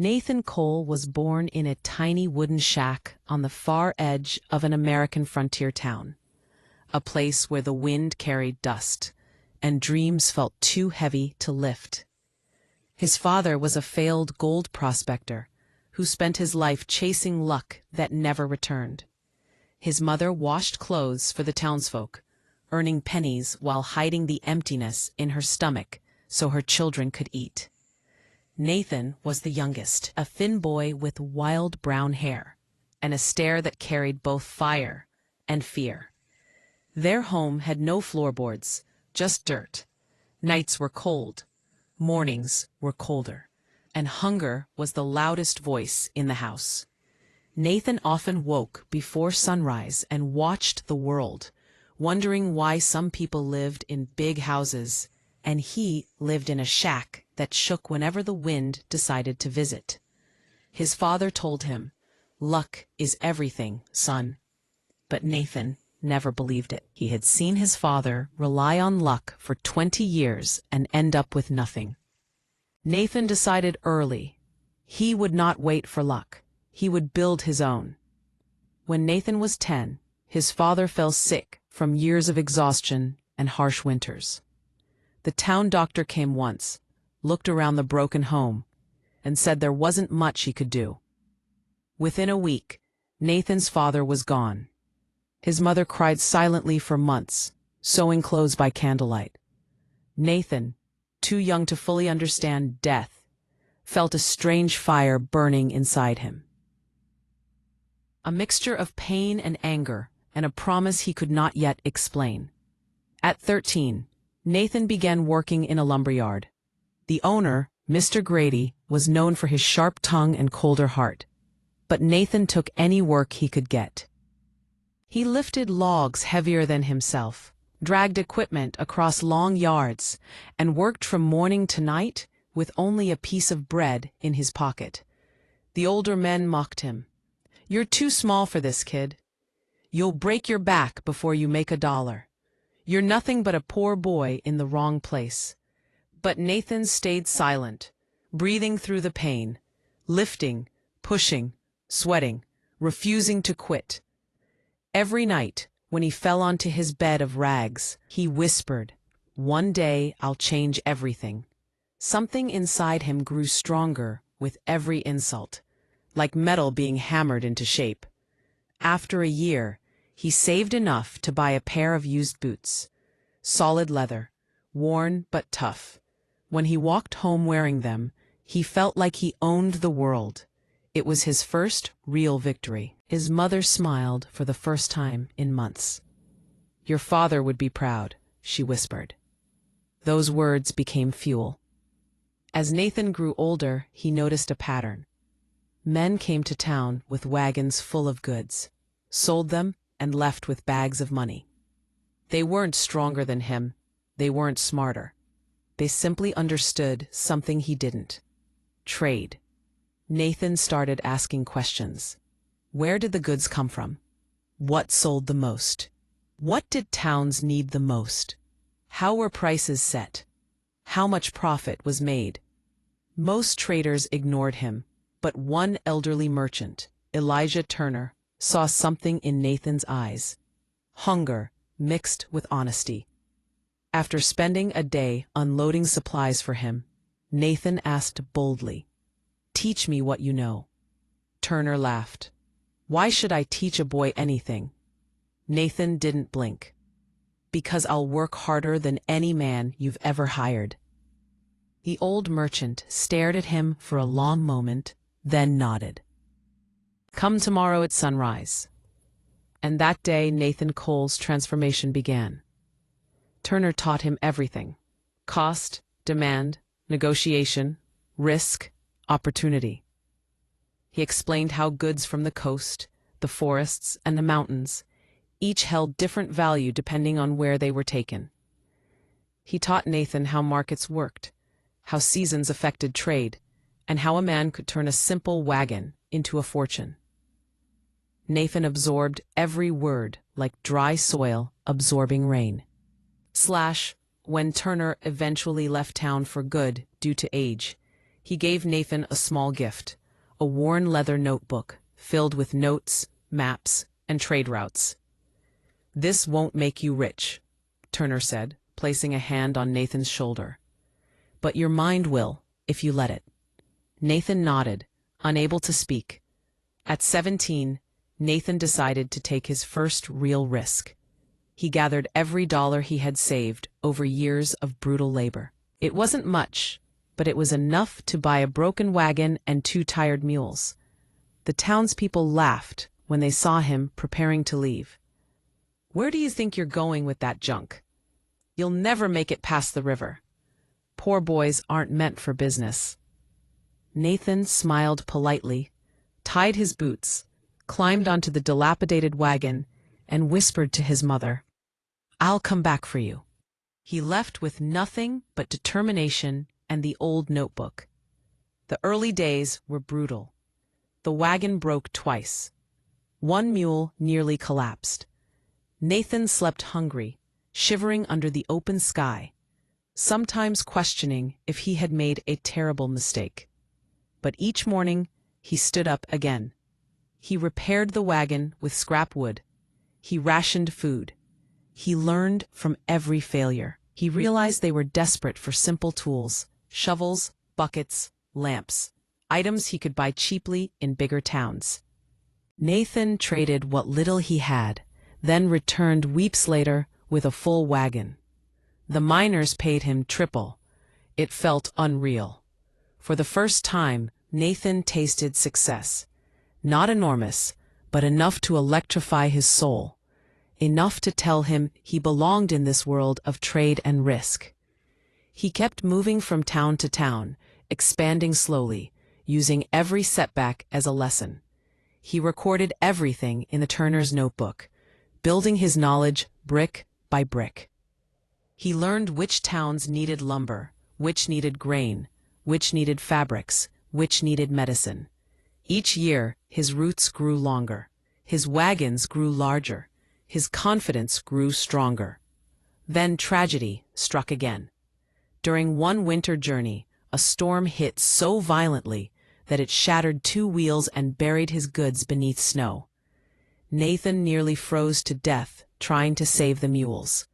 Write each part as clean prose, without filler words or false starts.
Nathan Cole was born in a tiny wooden shack on the far edge of an American frontier town, a place where the wind carried dust and dreams felt too heavy to lift. His father was a failed gold prospector who spent his life chasing luck that never returned. His mother washed clothes for the townsfolk, earning pennies while hiding the emptiness in her stomach so her children could eat. Nathan was the youngest, a thin boy with wild brown hair and a stare that carried both fire and fear. Their home had no floorboards, just dirt. Nights were cold, mornings were colder, and hunger was the loudest voice in the house. Nathan often woke before sunrise and watched the world, wondering why some people lived in big houses and he lived in a shack that shook whenever the wind decided to visit. His father told him, "Luck is everything, son." But Nathan never believed it. He had seen his father rely on luck for 20 years and end up with nothing. Nathan decided early he would not wait for luck. He would build his own. When Nathan was 10, his father fell sick from years of exhaustion and harsh winters. The town doctor came once, looked around the broken home, and said there wasn't much he could do. Within a week, Nathan's father was gone. His mother cried silently for months, sewing clothes by candlelight. Nathan, too young to fully understand death, felt a strange fire burning inside him. A mixture of pain and anger, and a promise he could not yet explain. At 13, Nathan began working in a lumberyard. The owner, Mr. Grady, was known for his sharp tongue and colder heart. But Nathan took any work he could get. He lifted logs heavier than himself, dragged equipment across long yards, and worked from morning to night with only a piece of bread in his pocket. The older men mocked him. "You're too small for this, kid. You'll break your back before you make $1. You're nothing but a poor boy in the wrong place." But Nathan stayed silent, breathing through the pain, lifting, pushing, sweating, refusing to quit. Every night, when he fell onto his bed of rags, he whispered, "One day I'll change everything." Something inside him grew stronger with every insult, like metal being hammered into shape. After a year, he saved enough to buy a pair of used boots, solid leather, worn but tough. When he walked home wearing them, he felt like he owned the world. It was his first real victory. His mother smiled for the first time in months. "Your father would be proud," she whispered. Those words became fuel. As Nathan grew older, he noticed a pattern. Men came to town with wagons full of goods, sold them, and left with bags of money. They weren't stronger than him. They weren't smarter. They simply understood something he didn't: trade. Nathan started asking questions. Where did the goods come from? What sold the most? What did towns need the most? How were prices set? How much profit was made? Most traders ignored him, but one elderly merchant, Elijah Turner, saw something in Nathan's eyes: hunger mixed with honesty. After spending a day unloading supplies for him, Nathan asked boldly, "Teach me what you know." Turner laughed. "Why should I teach a boy anything?" Nathan didn't blink. "Because I'll work harder than any man you've ever hired." The old merchant stared at him for a long moment, then nodded. "Come tomorrow at sunrise." And that day Nathan Cole's transformation began. Turner taught him everything: cost, demand, negotiation, risk, opportunity. He explained how goods from the coast, the forests, and the mountains each held different value depending on where they were taken. He taught Nathan how markets worked, how seasons affected trade, and how a man could turn a simple wagon into a fortune. Nathan absorbed every word like dry soil absorbing rain. When Turner eventually left town for good due to age, He gave Nathan a small gift, a worn leather notebook filled with notes, maps, and trade routes. "This won't make you rich," Turner said, placing a hand on Nathan's shoulder. "But your mind will, if you let it." Nathan nodded, unable to speak. At 17, Nathan decided to take his first real risk. He gathered every dollar he had saved over years of brutal labor. It wasn't much, but it was enough to buy a broken wagon and 2 tired mules. The townspeople laughed when they saw him preparing to leave. "Where do you think you're going with that junk? You'll never make it past the river. Poor boys aren't meant for business." Nathan smiled politely, tied his boots, climbed onto the dilapidated wagon, and whispered to his mother, "I'll come back for you." He left with nothing but determination and the old notebook. The early days were brutal. The wagon broke twice. One mule nearly collapsed. Nathan slept hungry, shivering under the open sky, sometimes questioning if he had made a terrible mistake. But each morning, he stood up again. He repaired the wagon with scrap wood. He rationed food. He learned from every failure. He realized they were desperate for simple tools: shovels, buckets, lamps, items he could buy cheaply in bigger towns. Nathan traded what little he had, then returned weeks later with a full wagon. The miners paid him triple. It felt unreal. For the first time, Nathan tasted success. Not enormous, but enough to electrify his soul. Enough to tell him he belonged in this world of trade and risk. He kept moving from town to town, expanding slowly, using every setback as a lesson. He recorded everything in the Turner's notebook, building his knowledge brick by brick. He learned which towns needed lumber, which needed grain, which needed fabrics, which needed medicine. Each year, his routes grew longer. His wagons grew larger. His confidence grew stronger. Then tragedy struck again. During one winter journey, a storm hit so violently that it shattered 2 wheels and buried his goods beneath snow. Nathan nearly froze to death trying to save the mules.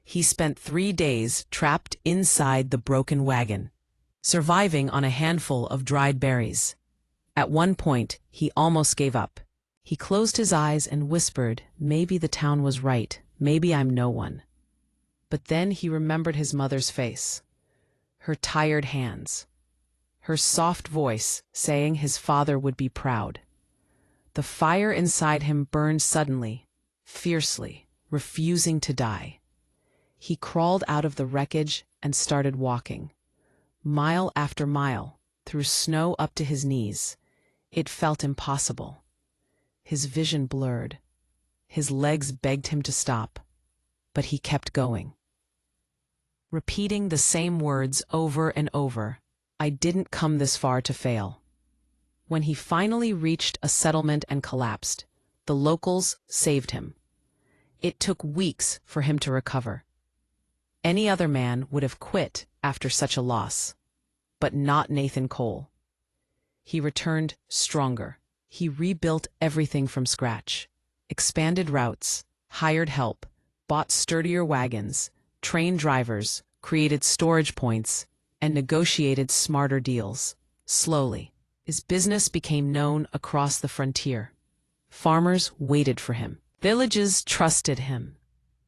He spent 3 days trapped inside the broken wagon, surviving on a handful of dried berries. At one point, he almost gave up. He closed his eyes and whispered, "Maybe the town was right. Maybe I'm no one." But then he remembered his mother's face, her tired hands, her soft voice saying his father would be proud. The fire inside him burned suddenly, fiercely, refusing to die. He crawled out of the wreckage and started walking. Mile after mile, through snow up to his knees. It felt impossible. His vision blurred. His legs begged him to stop, but he kept going. Repeating the same words over and over, "I didn't come this far to fail." When he finally reached a settlement and collapsed, the locals saved him. It took weeks for him to recover. Any other man would have quit after such a loss, but not Nathan Cole. He returned stronger. He rebuilt everything from scratch, expanded routes, hired help, bought sturdier wagons, trained drivers, created storage points, and negotiated smarter deals. Slowly, his business became known across the frontier. Farmers waited for him. Villages trusted him.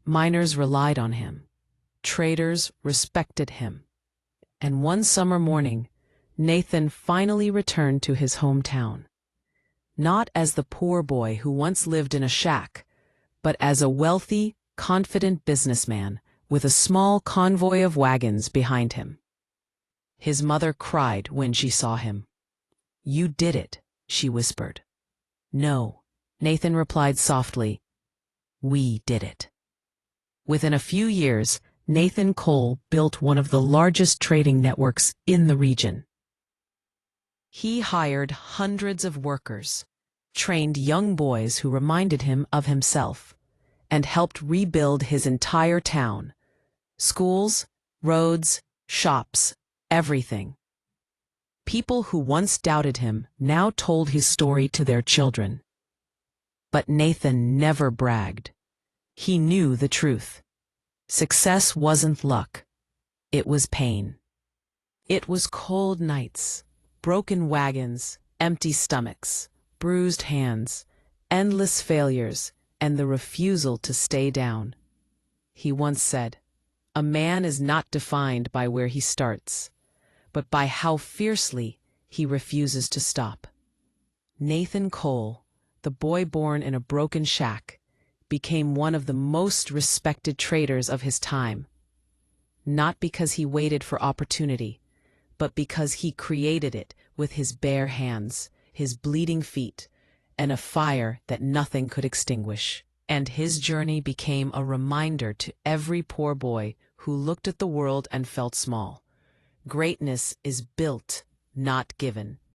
Miners relied on him. Traders respected him. And one summer morning, Nathan finally returned to his hometown. Not as the poor boy who once lived in a shack, but as a wealthy, confident businessman with a small convoy of wagons behind him. His mother cried when she saw him. "You did it," she whispered. "No," Nathan replied softly. "We did it." Within a few years, Nathan Cole built one of the largest trading networks in the region. He hired hundreds of workers, trained young boys who reminded him of himself, and helped rebuild his entire town. Schools, roads, shops, everything. People who once doubted him now told his story to their children. But Nathan never bragged. He knew the truth. Success wasn't luck. It was pain. It was cold nights, broken wagons, empty stomachs, bruised hands, endless failures, and the refusal to stay down. He once said, "A man is not defined by where he starts, but by how fiercely he refuses to stop." Nathan Cole, the boy born in a broken shack, became one of the most respected traders of his time, not because he waited for opportunity, but because he created it with his bare hands, his bleeding feet, and a fire that nothing could extinguish. And his journey became a reminder to every poor boy who looked at the world and felt small. Greatness is built, not given.